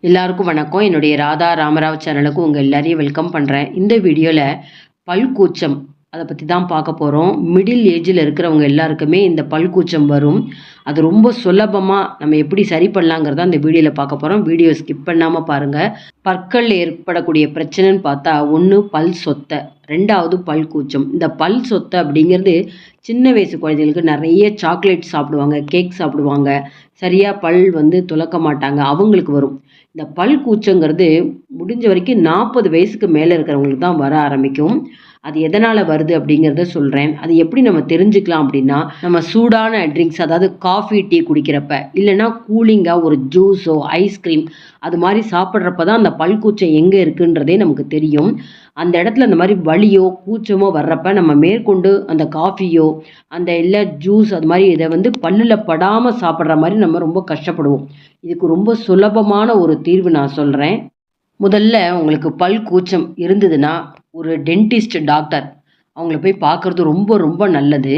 எல்லாருக்கும் வணக்கம். என்னுடைய ராதா ராமராவ் சேனலுக்கு உங்கள் எல்லாரையும் வெல்கம் பண்ணுறேன். இந்த வீடியோவில் பல்கூச்சம் அதை பற்றி தான் பார்க்க போகிறோம். மிடில் ஏஜில் இருக்கிறவங்க எல்லாருக்குமே இந்த பல்கூச்சம் வரும். அது ரொம்ப சுலபமாக நம்ம எப்படி சரி பண்ணலாங்கிறத இந்த வீடியோவில் பார்க்க போகிறோம். வீடியோ ஸ்கிப் பண்ணாமல் பாருங்கள். பற்களில் ஏற்படக்கூடிய பிரச்சனைன்னு பார்த்தா ஒன்று பல் சொத்தை, ரெண்டாவது பல்கூச்சம். இந்த பல் சொத்தை அப்படிங்கிறது சின்ன வயசு குழந்தைகளுக்கு நிறைய சாக்லேட் சாப்பிடுவாங்க, கேக் சாப்பிடுவாங்க, சரியாக பல் துலக்க மாட்டாங்க, அவங்களுக்கு வரும். இந்த பல் கூச்சங்கிறது முடிஞ்ச வரைக்கும் 40 வயசுக்கு மேலே இருக்கிறவங்களுக்கு தான் வர ஆரம்பிக்கும். அது எதனால் வருது அப்படிங்கிறத சொல்கிறேன். அது எப்படி நம்ம தெரிஞ்சுக்கலாம் அப்படின்னா, நம்ம சூடான ட்ரிங்க்ஸ், அதாவது காஃபி டீ குடிக்கிறப்ப, இல்லைன்னா கூலிங்காக ஒரு ஜூஸோ ஐஸ்கிரீம் அது மாதிரி சாப்பிட்றப்ப தான் அந்த பல் கூச்சம் எங்கே இருக்குன்றதே நமக்கு தெரியும். அந்த இடத்துல அந்த மாதிரி வலியோ கூச்சமோ வர்றப்ப நம்ம மேற்கொண்டு அந்த காஃபியோ அந்த இல்லை ஜூஸ் அது மாதிரி இதை பல்லில் படாமல் சாப்பிட்ற மாதிரி நம்ம ரொம்ப கஷ்டப்படுவோம். இதுக்கு ரொம்ப சுலபமான ஒரு தீர்வு நான் சொல்கிறேன். முதல்ல உங்களுக்கு பல் கூச்சம் இருந்ததுன்னா ஒரு டென்டிஸ்ட் டாக்டர் அவங்கள போய் பார்க்குறது ரொம்ப ரொம்ப நல்லது.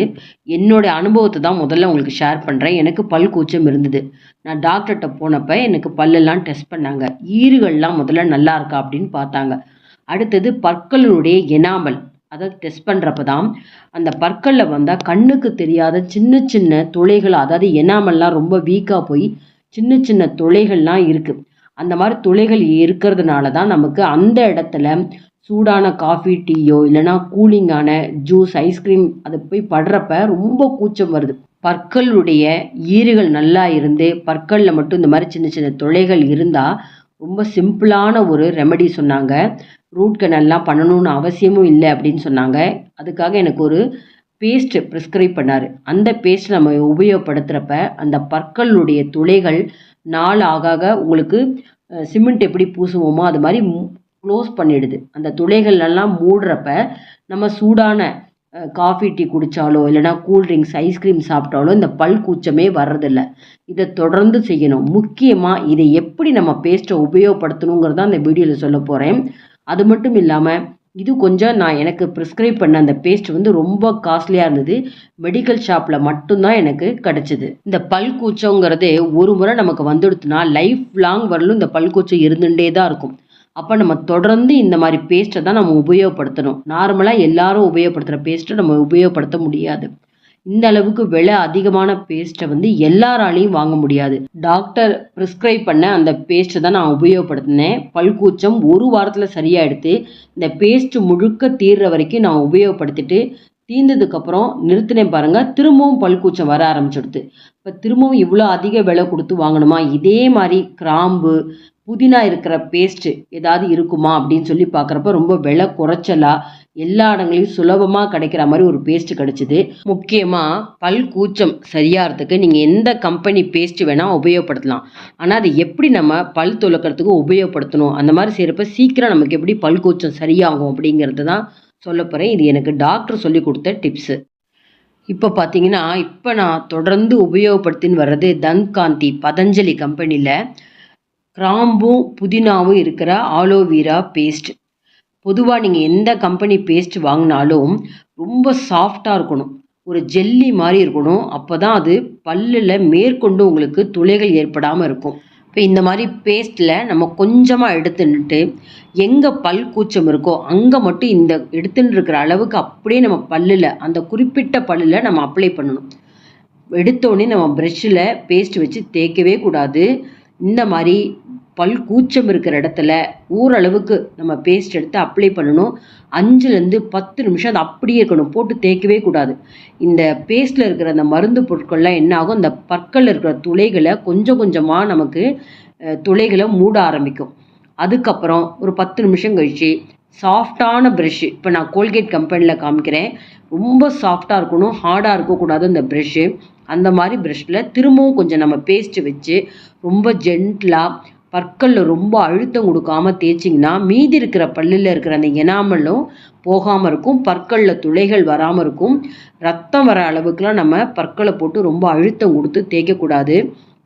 என்னோட அனுபவத்தை தான் முதல்ல உங்களுக்கு ஷேர் பண்ணுறேன். எனக்கு பல் கூச்சம் இருந்தது. நான் டாக்டர்கிட்ட போனப்போ எனக்கு பல்லெல்லாம் டெஸ்ட் பண்ணாங்க. ஈறுகள்லாம் முதல்ல நல்லா இருக்கா அப்படின்னு பார்த்தாங்க. அடுத்தது பற்களினுடைய எனாமல் அதை டெஸ்ட் பண்ணுறப்ப தான் அந்த பற்களில் வந்தால் கண்ணுக்கு தெரியாத சின்ன சின்ன துளைகள், அதாவது எனாமல்லாம் ரொம்ப வீக்காக போய் சின்ன சின்ன துளைகள்லாம் இருக்குது. அந்த மாதிரி துளைகள் இருக்கிறதுனால தான் நமக்கு அந்த இடத்துல சூடான காஃபி டீயோ இல்லைனா கூலிங்கான ஜூஸ் ஐஸ்கிரீம் அது போய் படுறப்ப ரொம்ப கூச்சம் வருது. பற்களுடைய ஈறுகள் நல்லா இருந்து பற்களில் மட்டும் இந்த மாதிரி சின்ன சின்ன துளைகள் இருந்தால் ரொம்ப சிம்பிளான ஒரு ரெமெடி சொன்னாங்க. ரூட் கனல்லாம் பண்ணணும்னு அவசியமும் இல்லை அப்படின்னு சொன்னாங்க. அதுக்காக எனக்கு ஒரு பேஸ்ட் ப்ரிஸ்கிரைப் பண்ணார். அந்த பேஸ்ட் நம்ம உபயோகப்படுத்துகிறப்ப அந்த பற்களுடைய துளைகள் நாள் ஆக உங்களுக்கு சிமெண்ட் எப்படி பூசுவோமோ அது மாதிரி க்ளோஸ் பண்ணிடுது. அந்த துளைகள்லாம் மூடுறப்ப நம்ம சூடான காஃபி டீ குடித்தாலோ இல்லைனா கூல்ட்ரிங்க்ஸ் ஐஸ்கிரீம் சாப்பிட்டாலோ இந்த பல் கூச்சமே வர்றதில்ல. இதை தொடர்ந்து செய்யணும். முக்கியமாக இதை எப்படி நம்ம பேஸ்ட்டை உபயோகப்படுத்தணுங்கிறதான் அந்த வீடியோவில் சொல்ல போகிறேன். அது மட்டும் இல்லாமல் இது கொஞ்சம் நான் எனக்கு ப்ரிஸ்கிரைப் பண்ண அந்த பேஸ்ட் ரொம்ப காஸ்ட்லியாக இருந்தது. மெடிக்கல் ஷாப்பில் மட்டும்தான் எனக்கு கிடச்சிது. இந்த பல் கூச்சங்கிறது ஒரு முறை நமக்கு வந்துடுத்துனா லைஃப் லாங் வரலும் இந்த பல் கூச்சம் இருந்துகிட்டே தான் இருக்கும். அப்போ நம்ம தொடர்ந்து இந்த மாதிரி பேஸ்ட்டை தான் நம்ம உபயோகப்படுத்தணும். நார்மலாக எல்லாரும் உபயோகப்படுத்துகிற பேஸ்ட்டை நம்ம உபயோகப்படுத்த முடியாது. இந்த அளவுக்கு விலை அதிகமான பேஸ்ட்டை எல்லாராலையும் வாங்க முடியாது. டாக்டர் ப்ரிஸ்கிரைப் பண்ண அந்த பேஸ்ட்டை தான் நான் உபயோகப்படுத்தினேன். பல்கூச்சம் ஒரு வாரத்தில் சரியாக எடுத்து இந்த பேஸ்ட்டு முழுக்க தீர்ற வரைக்கும் நான் உபயோகப்படுத்திட்டு தீர்ந்ததுக்கப்புறம் நிறுத்தினேன் பாருங்கள். திரும்பவும் பல்கூச்சம் வர ஆரம்பிச்சிடுது. இப்போ திரும்பவும் இவ்வளோ அதிக விலை கொடுத்து வாங்கணுமா? இதே மாதிரி கிராம்பு புதினா இருக்கிற பேஸ்ட்டு ஏதாவது இருக்குமா அப்படின்னு சொல்லி பார்க்குறப்ப ரொம்ப விலை குறைச்சலாக எல்லா இடங்களையும் சுலபமாக கிடைக்கிற மாதிரி ஒரு பேஸ்ட்டு கிடச்சிது. முக்கியமாக பல் கூச்சம் சரியாகிறதுக்கு நீங்கள் எந்த கம்பெனி பேஸ்ட்டு வேணால் உபயோகப்படுத்தலாம். ஆனால் அதை எப்படி நம்ம பல் துலக்கிறதுக்கு உபயோகப்படுத்தணும், அந்த மாதிரி செய்கிறப்ப சீக்கிரம் நமக்கு எப்படி பல் கூச்சம் சரியாகும் அப்படிங்கிறது தான் சொல்ல போகிறேன். இது எனக்கு டாக்டர் சொல்லி கொடுத்த டிப்ஸு. இப்போ பார்த்தீங்கன்னா இப்போ நான் தொடர்ந்து உபயோகப்படுத்தின்னு வர்றது தன்காந்தி பதஞ்சலி கம்பெனியில் கிராம்பும் புதினாவும் இருக்கிற ஆலோவேரா பேஸ்ட். பொதுவாக நீங்கள் எந்த கம்பெனி பேஸ்ட் வாங்கினாலும் ரொம்ப சாஃப்டாக இருக்கணும், ஒரு ஜெல்லி மாதிரி இருக்கணும். அப்போ தான் அது பல்லில் மேற்கொண்டு உங்களுக்கு துளைகள் ஏற்படாமல் இருக்கும். இப்போ இந்த மாதிரி பேஸ்ட்டில் நம்ம கொஞ்சமாக எடுத்துன்னுட்டு எங்கே பல் கூச்சம் இருக்கோ அங்கே மட்டும் இந்த எடுத்துன்னு இருக்கிற அளவுக்கு அப்படியே நம்ம பல்லில் அந்த குறிப்பிட்ட பல்லில் நம்ம அப்ளை பண்ணணும். எடுத்தோடனே நம்ம ப்ரெஷ்ஷில் பேஸ்ட் வச்சு தேய்க்கவே கூடாது. இந்த மாதிரி பல் கூச்சம் இருக்கிற இடத்துல ஓரளவுக்கு நம்ம பேஸ்ட் எடுத்து அப்ளை பண்ணணும். 5லேருந்து 10 நிமிஷம் அது அப்படியே இருக்கணும், போட்டு தேய்க்கவே கூடாது. இந்த பேஸ்ட்டில் இருக்கிற அந்த மருந்து பொருட்கள்லாம் என்ன ஆகும், இந்த பற்களில் இருக்கிற துளைகளை கொஞ்சம் கொஞ்சமாக நமக்கு துளைகளை மூட ஆரம்பிக்கும். அதுக்கப்புறம் ஒரு 10 நிமிஷம் கழிச்சு சாஃப்டான ப்ரெஷ்ஷு, இப்போ நான் கோல்கேட் கம்பெனியில் காமிக்கிறேன், ரொம்ப சாஃப்டாக இருக்கணும், ஹார்டாக இருக்கக்கூடாது அந்த ப்ரெஷ்ஷு. அந்த மாதிரி ப்ரெஷ்ஷில் திரும்பவும் கொஞ்சம் நம்ம பேஸ்ட்டு வச்சு ரொம்ப ஜென்டிலாக பற்களில் ரொம்ப அழுத்தம் கொடுக்காமல் தேய்ச்சிங்கன்னா மீதி இருக்கிற பல்லில் இருக்கிற அந்த எனாமலும் போகாமல் இருக்கும், பற்களில் துளைகள் வராமல் இருக்கும். ரத்தம் வர அளவுக்குலாம் நம்ம பற்களை போட்டு ரொம்ப அழுத்தம் கொடுத்து தேய்க்கக்கூடாது.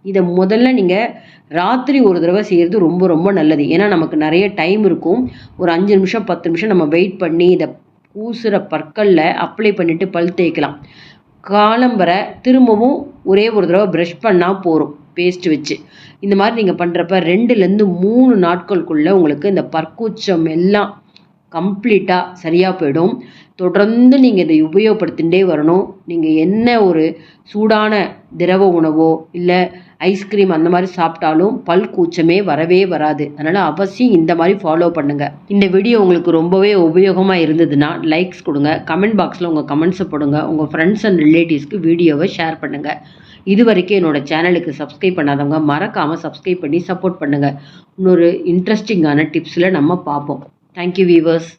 இதை முதல்ல நீங்கள் ராத்திரி ஒரு தடவை செய்கிறது ரொம்ப ரொம்ப நல்லது. ஏன்னா நமக்கு நிறைய டைம் இருக்கும். ஒரு 5 நிமிஷம் 10 நிமிஷம் நம்ம வெயிட் பண்ணி இதை பூசுகிற பற்களில் அப்ளை பண்ணிவிட்டு பல் தேய்க்கலாம். காலம்பரை திரும்பவும் ஒரே ஒரு தடவை ப்ரஷ் பண்ணால் போதும். பேஸ்ட் வச்சு. இந்த மாதிரி நீங்கள் பண்ணுறப்ப 2லேருந்து 3 நாட்களுக்குள்ளே உங்களுக்கு இந்த பற்கூச்சம் எல்லாம் கம்ப்ளீட்டாக சரியாக போயிடும். தொடர்ந்து நீங்கள் இதை உபயோகப்படுத்திகிட்டே வரணும். நீங்கள் என்ன ஒரு சூடான திரவ உணவோ இல்லை ஐஸ்கிரீம் அந்த மாதிரி சாப்பிட்டாலும் பல் கூச்சமே வரவே வராது. அதனால் அவசியம் இந்த மாதிரி ஃபாலோ பண்ணுங்கள். இந்த வீடியோ உங்களுக்கு ரொம்பவே உபயோகமாக இருந்ததுன்னா லைக்ஸ் கொடுங்க, கமெண்ட் பாக்ஸில் உங்கள் கமெண்ட்ஸை போடுங்க, உங்கள் ஃப்ரெண்ட்ஸ் அண்ட் ரிலேட்டிவ்ஸ்க்கு வீடியோவை ஷேர் பண்ணுங்கள். இது வரைக்கும் என்னோடய சேனலுக்கு சப்ஸ்கிரைப் பண்ணாதவங்க மறக்காமல் சப்ஸ்கிரைப் பண்ணி சப்போர்ட் பண்ணுங்கள். இன்னொரு இன்ட்ரெஸ்டிங்கான டிப்ஸில் நம்ம பார்ப்போம். Thank you viewers.